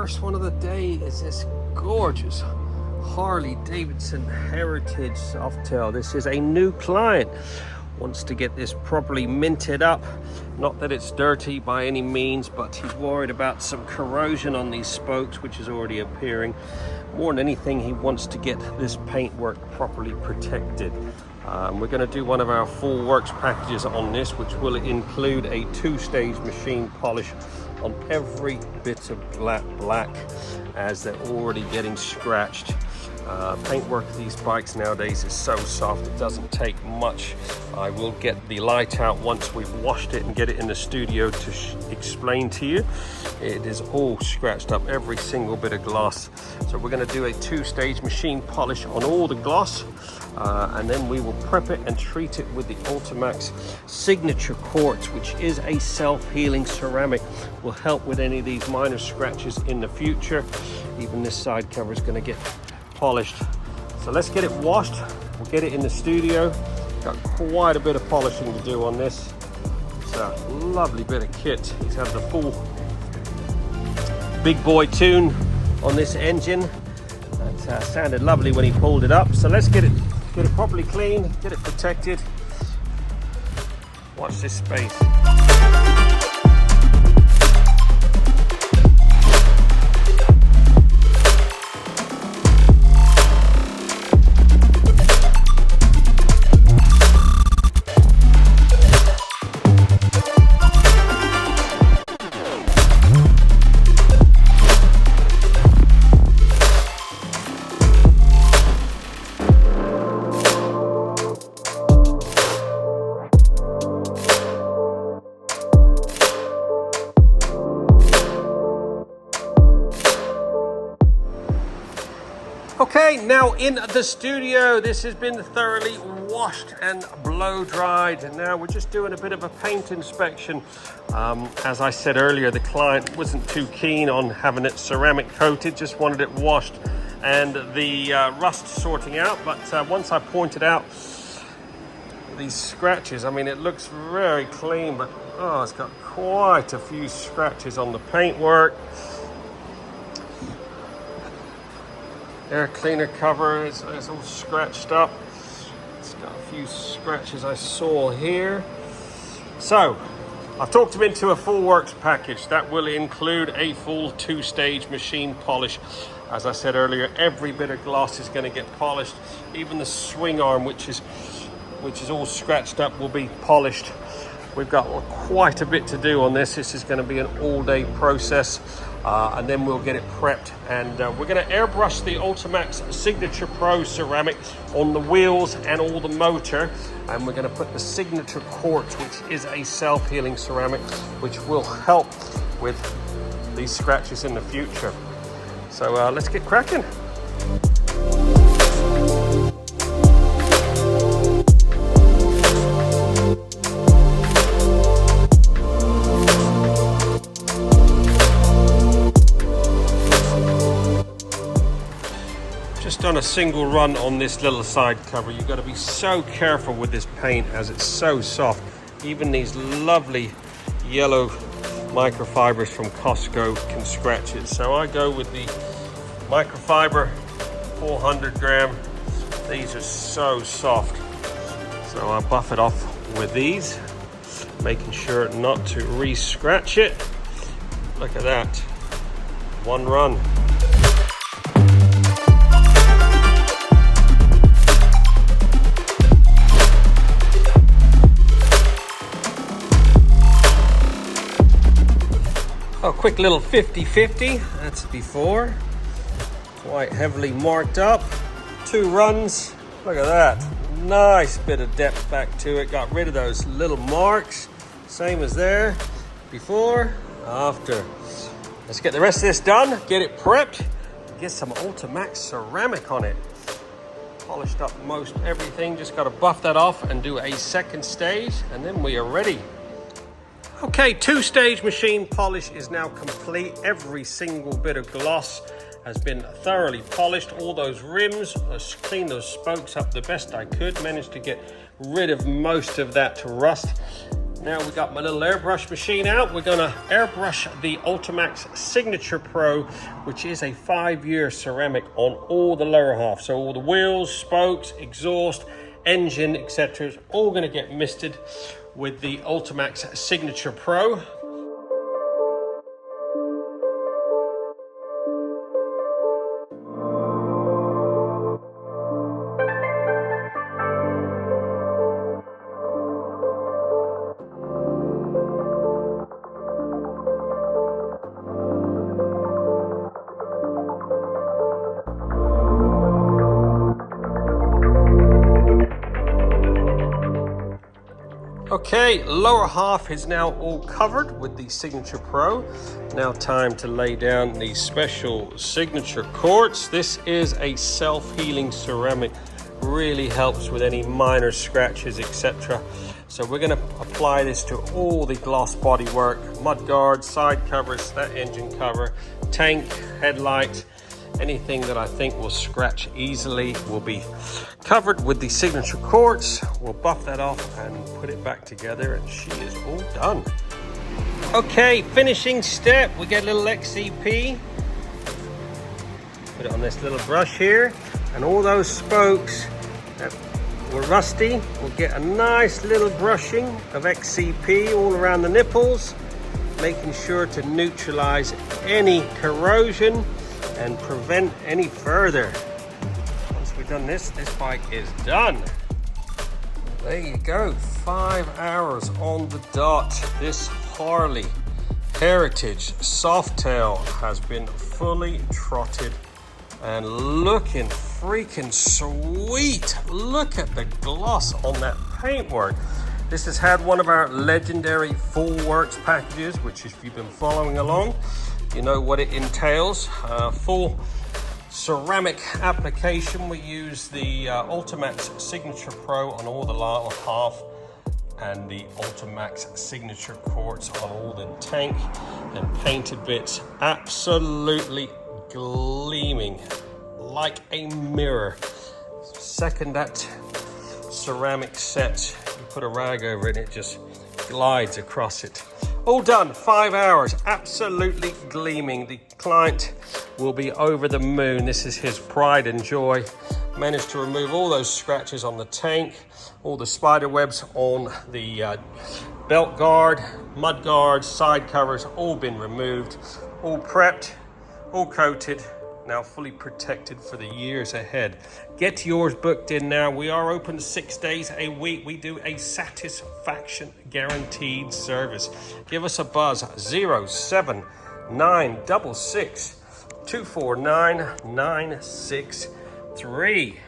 first one of the day is this gorgeous Harley Heritage Softail. This is a new client. Wants to get this properly minted up. Not that it's dirty by any means, but he's worried about some corrosion on these spokes, which is already appearing. More than anything, he wants to get this paintwork properly protected. We're going to do one of our full works packages on this, which will include a 2-stage machine polish on every bit of black, as they're already getting scratched. Paintwork of these bikes nowadays is so soft, it doesn't take much. I will get the light out once we've washed it and get it in the studio to explain to you. It is all scratched up, every single bit of gloss. So we're going to do a 2-stage machine polish on all the gloss, and then we will prep it and treat it with the Ultimaxx Signature quartz, which is a self-healing ceramic. Will help with any of these minor scratches in the future. Even this side cover is going to get polished. So let's get it washed. We'll get it in the studio. Got quite a bit of polishing to do on this. It's a lovely bit of kit. He's had the full big boy tune on this engine. That sounded lovely when he pulled it up. So let's get it properly cleaned, get it protected. Watch this space. Okay, now in the studio, this has been thoroughly washed and blow dried, and now we're just doing a bit of a paint inspection. As I said earlier, the client wasn't too keen on having it ceramic coated, just wanted it washed and the rust sorting out. But once I pointed out these scratches, I mean, it looks very clean, but oh, it's got quite a few scratches on the paintwork. Air cleaner cover is all scratched up. It's got a few scratches I saw here. So I've talked him into a full works package that will include a full 2-stage machine polish. As I said earlier, every bit of gloss is going to get polished. Even the swing arm, which is all scratched up, will be polished. We've got quite a bit to do on this. This is going to be an all-day process, and then we'll get it prepped. And we're going to airbrush the Ultimaxx Signature Pro ceramic on the wheels and all the motor. And we're going to put the Signature quartz, which is a self-healing ceramic, which will help with these scratches in the future. So let's get cracking. Just done a single run on this little side cover. You've got to be so careful with this paint as it's so soft. Even these lovely yellow microfibers from Costco can scratch it. So I go with the microfiber 400 gram. These are so soft. So I buff it off with these, making sure not to re-scratch it. Look at that. One run. A quick little 50-50, that's before. Quite heavily marked up. 2 runs, look at that. Nice bit of depth back to it. Got rid of those little marks. Same as there, before, after. Let's get the rest of this done, get it prepped, get some Ultimaxx ceramic on it. Polished up most everything, just gotta buff that off and do a 2nd stage, and then we are ready. Okay, 2-stage machine polish is now complete. Every single bit of gloss has been thoroughly polished. All those rims, I cleaned those spokes up the best I could. Managed to get rid of most of that rust. Now we got my little airbrush machine out. We're gonna airbrush the Ultimaxx Signature Pro, which is a 5-year ceramic on all the lower half. So all the wheels, spokes, exhaust, engine, etc. is all gonna get misted with the Ultimaxx Signature Pro. Okay, lower half is now all covered with the Signature Pro. Now time to lay down the special Signature quartz. This is a self-healing ceramic, really helps with any minor scratches, etc. So we're going to apply this to all the gloss bodywork, mud guards, side covers, that engine cover, tank, headlight. Anything that I think will scratch easily will be covered with the Signature quartz. We'll buff that off and put it back together, and she is all done. Okay, finishing step, we get a little XCP. Put it on this little brush here, and all those spokes that were rusty will get a nice little brushing of XCP all around the nipples, making sure to neutralize any corrosion and prevent any further. Once we've done this, this bike is done. There you go, 5 hours on the dot. This Harley Heritage Softail has been fully trotted and looking freaking sweet. Look at the gloss on that paintwork. This has had one of our legendary full works packages, which if you've been following along, you know what it entails. Full ceramic application. We use the Ultimaxx Signature Pro on all the lower half and the Ultimaxx Signature quartz on all the tank and painted bits. Absolutely gleaming like a mirror. Second that ceramic set, you put a rag over it, it just glides across it. All done, 5 hours, absolutely gleaming. The client will be over the moon. This is his pride and joy. Managed to remove all those scratches on the tank, all the spider webs on the belt guard, mud guard, side covers, all been removed, all prepped, all coated, now fully protected for the years ahead. Get yours booked in now. We are open 6 days a week. We do a satisfaction guaranteed service. Give us a buzz, 07966 249 963.